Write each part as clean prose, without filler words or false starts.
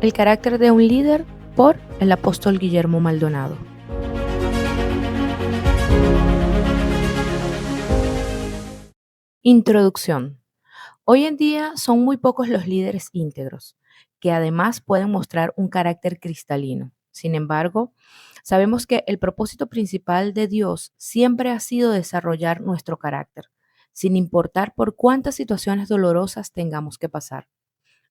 El carácter de un líder por el apóstol Guillermo Maldonado. Introducción. Hoy en día son muy pocos los líderes íntegros, que además pueden mostrar un carácter cristalino. Sin embargo, sabemos que el propósito principal de Dios siempre ha sido desarrollar nuestro carácter, sin importar por cuántas situaciones dolorosas tengamos que pasar.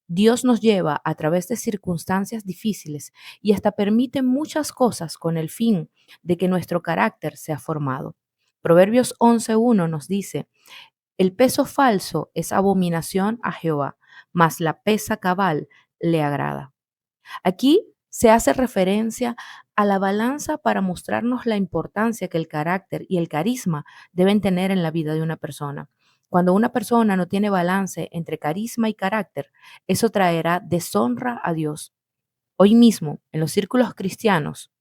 Dios nos lleva a través de circunstancias difíciles y hasta permite muchas cosas con el fin de que nuestro carácter sea formado. Proverbios 11:1 nos dice: el peso falso es abominación a Jehová, mas la pesa cabal le agrada. Aquí se hace referencia a la balanza para mostrarnos la importancia que el carácter y el carisma deben tener en la vida de una persona. Cuando una persona no tiene balance entre carisma y carácter, eso traerá deshonra a Dios. Hoy mismo, en los círculos cristianos,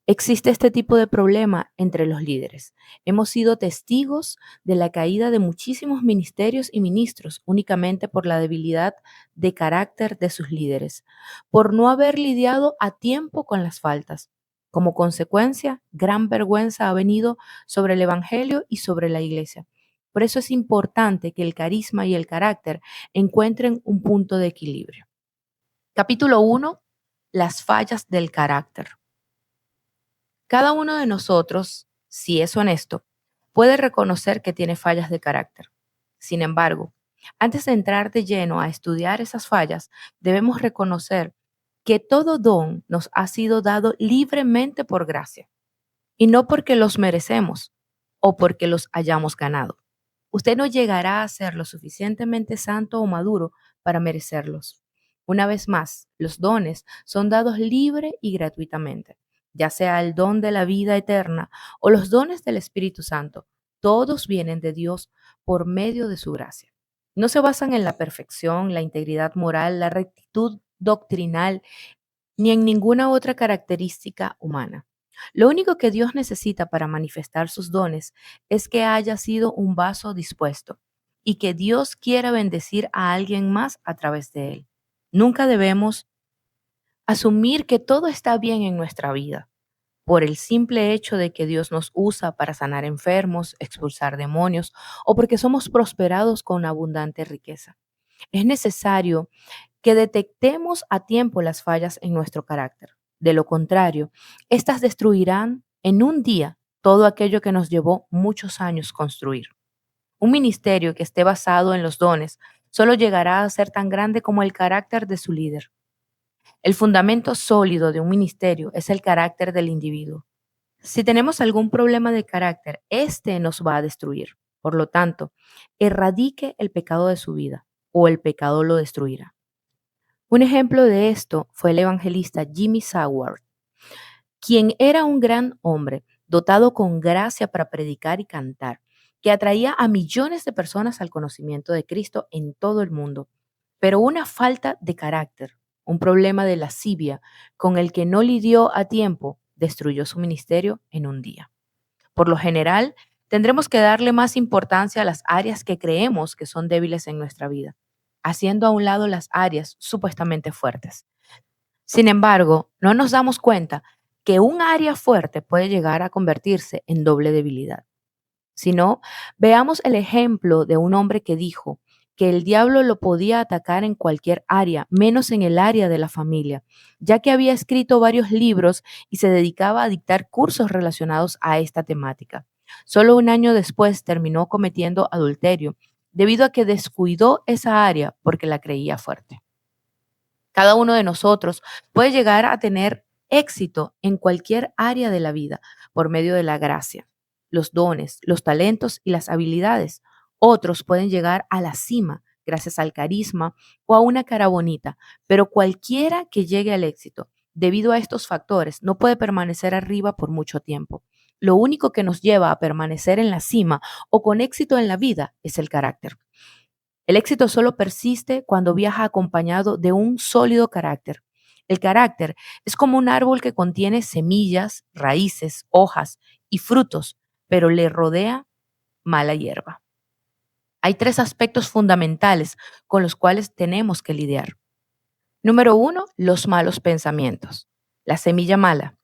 existe este tipo de problema entre los líderes. Hemos sido testigos de la caída de muchísimos ministerios y ministros únicamente por la debilidad de carácter de sus líderes, por no haber lidiado a tiempo con las faltas. Como consecuencia, gran vergüenza ha venido sobre el Evangelio y sobre la iglesia. Por eso es importante que el carisma y el carácter encuentren un punto de equilibrio. Capítulo 1. Las fallas del carácter. Cada uno de nosotros, si es honesto, puede reconocer que tiene fallas de carácter. Sin embargo, antes de entrar de lleno a estudiar esas fallas, debemos reconocer que todo don nos ha sido dado libremente por gracia y no porque los merecemos o porque los hayamos ganado. Usted no llegará a ser lo suficientemente santo o maduro para merecerlos. Una vez más, los dones son dados libre y gratuitamente, ya sea el don de la vida eterna o los dones del Espíritu Santo. Todos vienen de Dios por medio de su gracia. No se basan en la perfección, la integridad moral, la rectitud doctrinal, ni en ninguna otra característica humana. Lo único que Dios necesita para manifestar sus dones es que haya sido un vaso dispuesto y que Dios quiera bendecir a alguien más a través de él. Nunca debemos asumir que todo está bien en nuestra vida por el simple hecho de que Dios nos usa para sanar enfermos, expulsar demonios o porque somos prosperados con abundante riqueza. Es necesario que detectemos a tiempo las fallas en nuestro carácter. De lo contrario, estas destruirán en un día todo aquello que nos llevó muchos años construir. Un ministerio que esté basado en los dones solo llegará a ser tan grande como el carácter de su líder. El fundamento sólido de un ministerio es el carácter del individuo. Si tenemos algún problema de carácter, este nos va a destruir. Por lo tanto, erradique el pecado de su vida o el pecado lo destruirá. Un ejemplo de esto fue el evangelista Jimmy Swaggart, quien era un gran hombre, dotado con gracia para predicar y cantar, que atraía a millones de personas al conocimiento de Cristo en todo el mundo. Pero una falta de carácter, un problema de lascivia con el que no lidió a tiempo, destruyó su ministerio en un día. Por lo general, tendremos que darle más importancia a las áreas que creemos que son débiles en nuestra vida, haciendo a un lado las áreas supuestamente fuertes. Sin embargo, no nos damos cuenta que un área fuerte puede llegar a convertirse en doble debilidad. Si no, veamos el ejemplo de un hombre que dijo que el diablo lo podía atacar en cualquier área, menos en el área de la familia, ya que había escrito varios libros y se dedicaba a dictar cursos relacionados a esta temática. Solo un año después terminó cometiendo adulterio, debido a que descuidó esa área porque la creía fuerte. Cada uno de nosotros puede llegar a tener éxito en cualquier área de la vida por medio de la gracia, los dones, los talentos y las habilidades. Otros pueden llegar a la cima gracias al carisma o a una cara bonita, pero cualquiera que llegue al éxito debido a estos factores no puede permanecer arriba por mucho tiempo. Lo único que nos lleva a permanecer en la cima o con éxito en la vida es el carácter. El éxito solo persiste cuando viaja acompañado de un sólido carácter. El carácter es como un árbol que contiene semillas, raíces, hojas y frutos, pero le rodea mala hierba. Hay tres aspectos fundamentales con los cuales tenemos que lidiar. Número uno, los malos pensamientos. La semilla mala.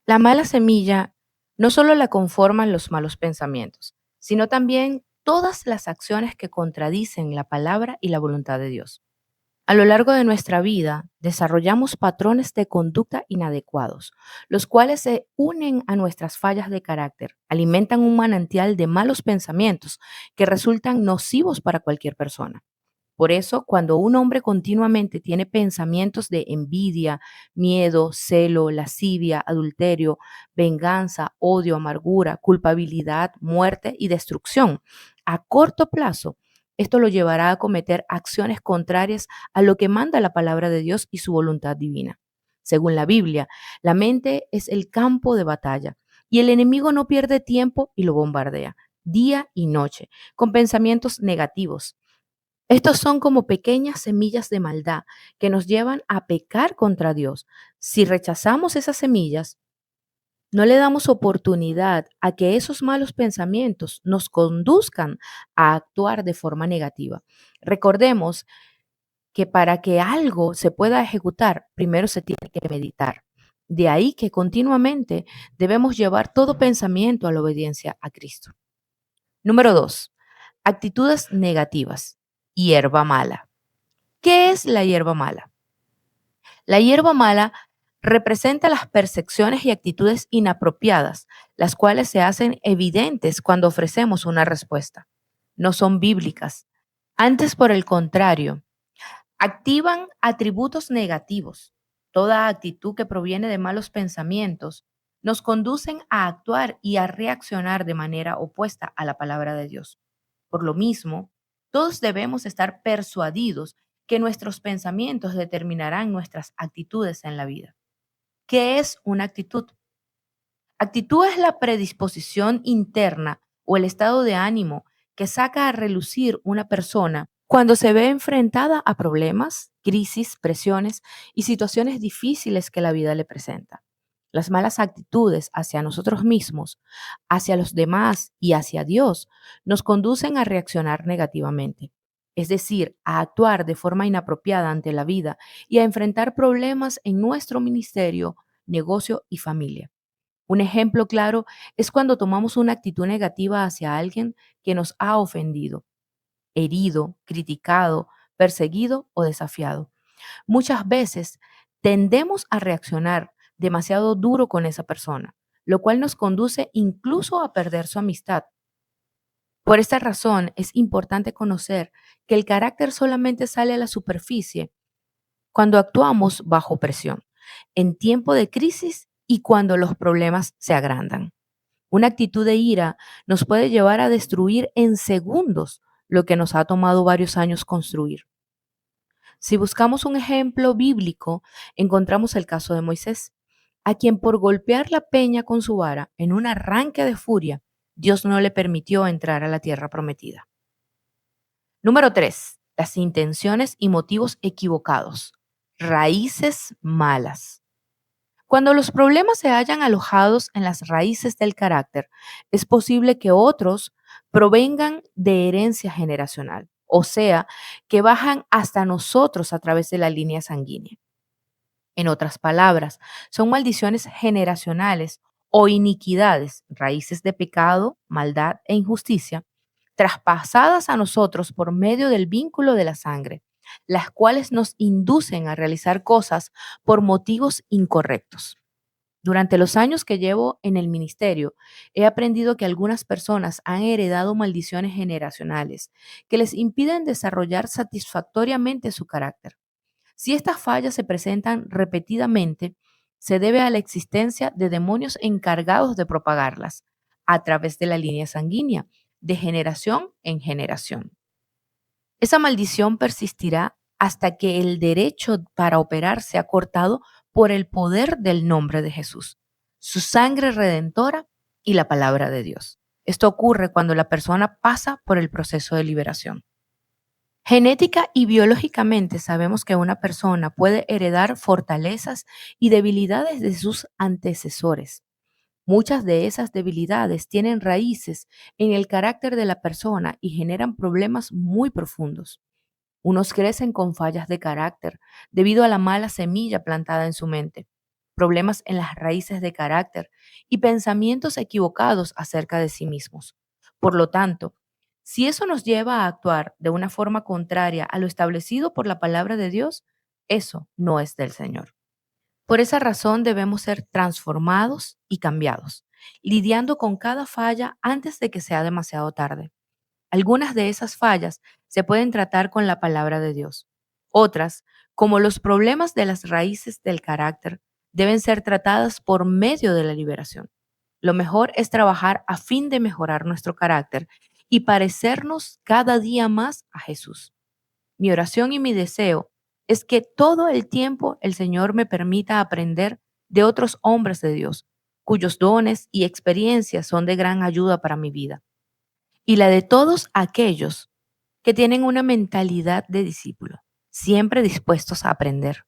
La mala semilla no solo la conforman los malos pensamientos, sino también todas las acciones que contradicen la palabra y la voluntad de Dios. A lo largo de nuestra vida desarrollamos patrones de conducta inadecuados, los cuales se unen a nuestras fallas de carácter, alimentan un manantial de malos pensamientos que resultan nocivos para cualquier persona. Por eso, cuando un hombre continuamente tiene pensamientos de envidia, miedo, celo, lascivia, adulterio, venganza, odio, amargura, culpabilidad, muerte y destrucción, a corto plazo, esto lo llevará a cometer acciones contrarias a lo que manda la palabra de Dios y su voluntad divina. Según la Biblia, la mente es el campo de batalla y el enemigo no pierde tiempo y lo bombardea día y noche con pensamientos negativos. Estos son como pequeñas semillas de maldad que nos llevan a pecar contra Dios. Si rechazamos esas semillas, no le damos oportunidad a que esos malos pensamientos nos conduzcan a actuar de forma negativa. Recordemos que para que algo se pueda ejecutar, primero se tiene que meditar. De ahí que continuamente debemos llevar todo pensamiento a la obediencia a Cristo. Número 2. Actitudes negativas. Hierba mala. ¿Qué es la hierba mala? La hierba mala representa las percepciones y actitudes inapropiadas, las cuales se hacen evidentes cuando ofrecemos una respuesta. No son bíblicas. Antes, por el contrario, activan atributos negativos. Toda actitud que proviene de malos pensamientos nos conducen a actuar y a reaccionar de manera opuesta a la palabra de Dios. Por lo mismo, todos debemos estar persuadidos que nuestros pensamientos determinarán nuestras actitudes en la vida. ¿Qué es una actitud? Actitud es la predisposición interna o el estado de ánimo que saca a relucir una persona cuando se ve enfrentada a problemas, crisis, presiones y situaciones difíciles que la vida le presenta. Las malas actitudes hacia nosotros mismos, hacia los demás y hacia Dios nos conducen a reaccionar negativamente, es decir, a actuar de forma inapropiada ante la vida y a enfrentar problemas en nuestro ministerio, negocio y familia. Un ejemplo claro es cuando tomamos una actitud negativa hacia alguien que nos ha ofendido, herido, criticado, perseguido o desafiado. Muchas veces tendemos a reaccionar demasiado duro con esa persona, lo cual nos conduce incluso a perder su amistad. Por esta razón es importante conocer que el carácter solamente sale a la superficie cuando actuamos bajo presión, en tiempo de crisis y cuando los problemas se agrandan. Una actitud de ira nos puede llevar a destruir en segundos lo que nos ha tomado varios años construir. Si buscamos un ejemplo bíblico, encontramos el caso de Moisés, a quien por golpear la peña con su vara en un arranque de furia, Dios no le permitió entrar a la tierra prometida. Número 3. Las intenciones y motivos equivocados. Raíces malas. Cuando los problemas se hallan alojados en las raíces del carácter, es posible que otros provengan de herencia generacional, o sea, que bajan hasta nosotros a través de la línea sanguínea. En otras palabras, son maldiciones generacionales o iniquidades, raíces de pecado, maldad e injusticia, traspasadas a nosotros por medio del vínculo de la sangre, las cuales nos inducen a realizar cosas por motivos incorrectos. Durante los años que llevo en el ministerio, he aprendido que algunas personas han heredado maldiciones generacionales que les impiden desarrollar satisfactoriamente su carácter. Si estas fallas se presentan repetidamente, se debe a la existencia de demonios encargados de propagarlas a través de la línea sanguínea, de generación en generación. Esa maldición persistirá hasta que el derecho para operar sea cortado por el poder del nombre de Jesús, su sangre redentora y la palabra de Dios. Esto ocurre cuando la persona pasa por el proceso de liberación. Genética y biológicamente sabemos que una persona puede heredar fortalezas y debilidades de sus antecesores. Muchas de esas debilidades tienen raíces en el carácter de la persona y generan problemas muy profundos. Unos crecen con fallas de carácter debido a la mala semilla plantada en su mente, problemas en las raíces de carácter y pensamientos equivocados acerca de sí mismos. Por lo tanto, si eso nos lleva a actuar de una forma contraria a lo establecido por la palabra de Dios, eso no es del Señor. Por esa razón debemos ser transformados y cambiados, lidiando con cada falla antes de que sea demasiado tarde. Algunas de esas fallas se pueden tratar con la palabra de Dios. Otras, como los problemas de las raíces del carácter, deben ser tratadas por medio de la liberación. Lo mejor es trabajar a fin de mejorar nuestro carácter y parecernos cada día más a Jesús. Mi oración y mi deseo es que todo el tiempo el Señor me permita aprender de otros hombres de Dios, cuyos dones y experiencias son de gran ayuda para mi vida, y la de todos aquellos que tienen una mentalidad de discípulo, siempre dispuestos a aprender.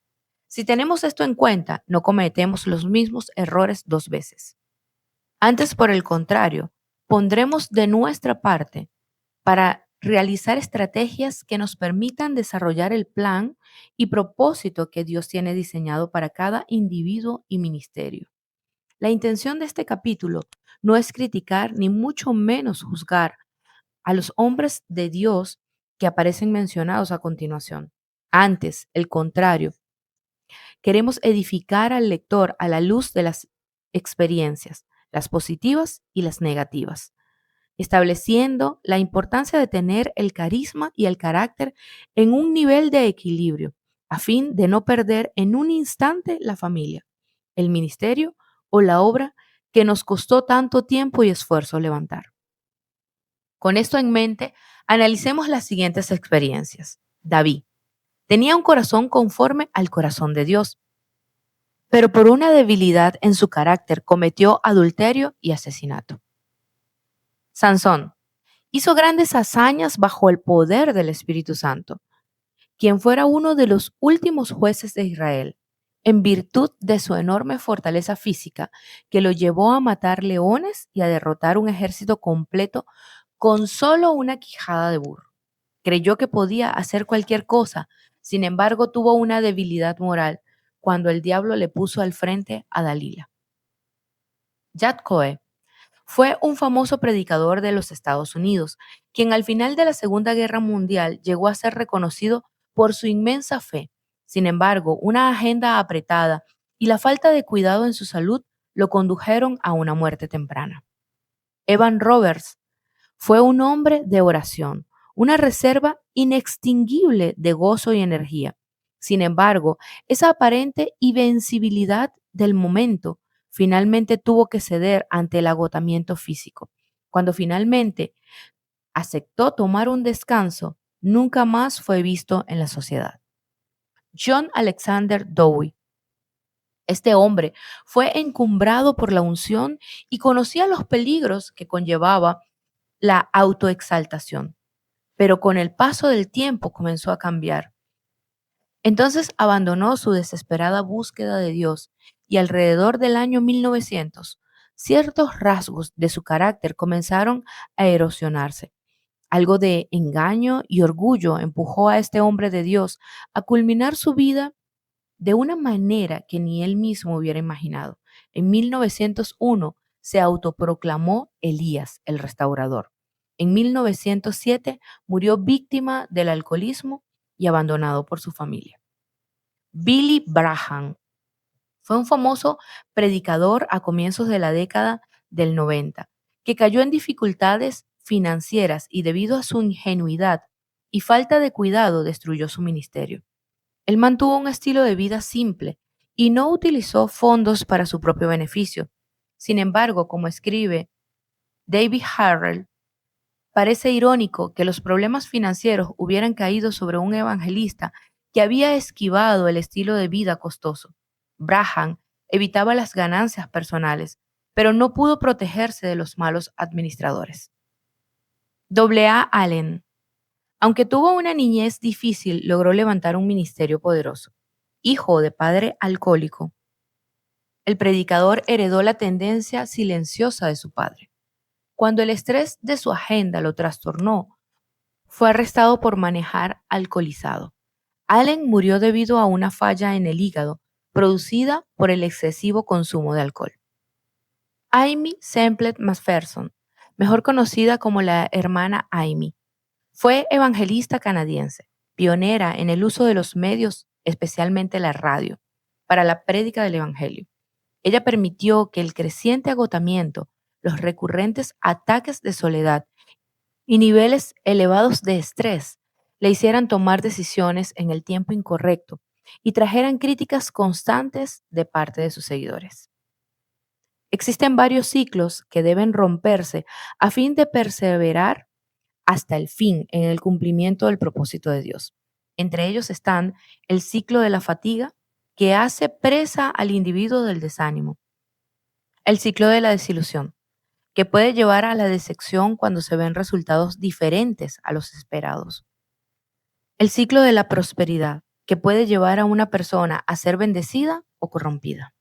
Si tenemos esto en cuenta, no cometemos los mismos errores dos veces. Antes, por el contrario, pondremos de nuestra parte para realizar estrategias que nos permitan desarrollar el plan y propósito que Dios tiene diseñado para cada individuo y ministerio. La intención de este capítulo no es criticar ni mucho menos juzgar a los hombres de Dios que aparecen mencionados a continuación. Antes, el contrario, queremos edificar al lector a la luz de las experiencias, las positivas y las negativas, estableciendo la importancia de tener el carisma y el carácter en un nivel de equilibrio, a fin de no perder en un instante la familia, el ministerio o la obra que nos costó tanto tiempo y esfuerzo levantar. Con esto en mente, analicemos las siguientes experiencias. David tenía un corazón conforme al corazón de Dios, pero por una debilidad en su carácter cometió adulterio y asesinato. Sansón hizo grandes hazañas bajo el poder del Espíritu Santo, quien fuera uno de los últimos jueces de Israel, en virtud de su enorme fortaleza física que lo llevó a matar leones y a derrotar un ejército completo con solo una quijada de burro. Creyó que podía hacer cualquier cosa, sin embargo tuvo una debilidad moral cuando el diablo le puso al frente a Dalila. Jad Coe fue un famoso predicador de los Estados Unidos, quien al final de la Segunda Guerra Mundial llegó a ser reconocido por su inmensa fe. Sin embargo, una agenda apretada y la falta de cuidado en su salud lo condujeron a una muerte temprana. Evan Roberts fue un hombre de oración, una reserva inextinguible de gozo y energía. Sin embargo, esa aparente invencibilidad del momento finalmente tuvo que ceder ante el agotamiento físico. Cuando finalmente aceptó tomar un descanso, nunca más fue visto en la sociedad. John Alexander Dowie. Este hombre fue encumbrado por la unción y conocía los peligros que conllevaba la autoexaltación, pero con el paso del tiempo comenzó a cambiar. Entonces abandonó su desesperada búsqueda de Dios y alrededor del año 1900, ciertos rasgos de su carácter comenzaron a erosionarse. Algo de engaño y orgullo empujó a este hombre de Dios a culminar su vida de una manera que ni él mismo hubiera imaginado. En 1901 se autoproclamó Elías, el restaurador. En 1907 murió víctima del alcoholismo y abandonado por su familia. Billy Graham fue un famoso predicador a comienzos de la década del 90, que cayó en dificultades financieras y debido a su ingenuidad y falta de cuidado destruyó su ministerio. Él mantuvo un estilo de vida simple y no utilizó fondos para su propio beneficio. Sin embargo, como escribe David Harrell, parece irónico que los problemas financieros hubieran caído sobre un evangelista que había esquivado el estilo de vida costoso. Braham evitaba las ganancias personales, pero no pudo protegerse de los malos administradores. A. Allen, aunque tuvo una niñez difícil, logró levantar un ministerio poderoso. Hijo de padre alcohólico, el predicador heredó la tendencia silenciosa de su padre. Cuando el estrés de su agenda lo trastornó, Fue arrestado por manejar alcoholizado. Allen murió debido a una falla en el hígado producida por el excesivo consumo de alcohol. Amy Semple McPherson, mejor conocida como la hermana Amy, fue evangelista canadiense, pionera en el uso de los medios, especialmente la radio, para la prédica del Evangelio. Ella permitió que el creciente agotamiento, los recurrentes ataques de soledad y niveles elevados de estrés le hicieran tomar decisiones en el tiempo incorrecto y trajeran críticas constantes de parte de sus seguidores. Existen varios ciclos que deben romperse a fin de perseverar hasta el fin en el cumplimiento del propósito de Dios. Entre ellos están el ciclo de la fatiga, que hace presa al individuo del desánimo; el ciclo de la desilusión, que puede llevar a la decepción cuando se ven resultados diferentes a los esperados; el ciclo de la prosperidad, que puede llevar a una persona a ser bendecida o corrompida.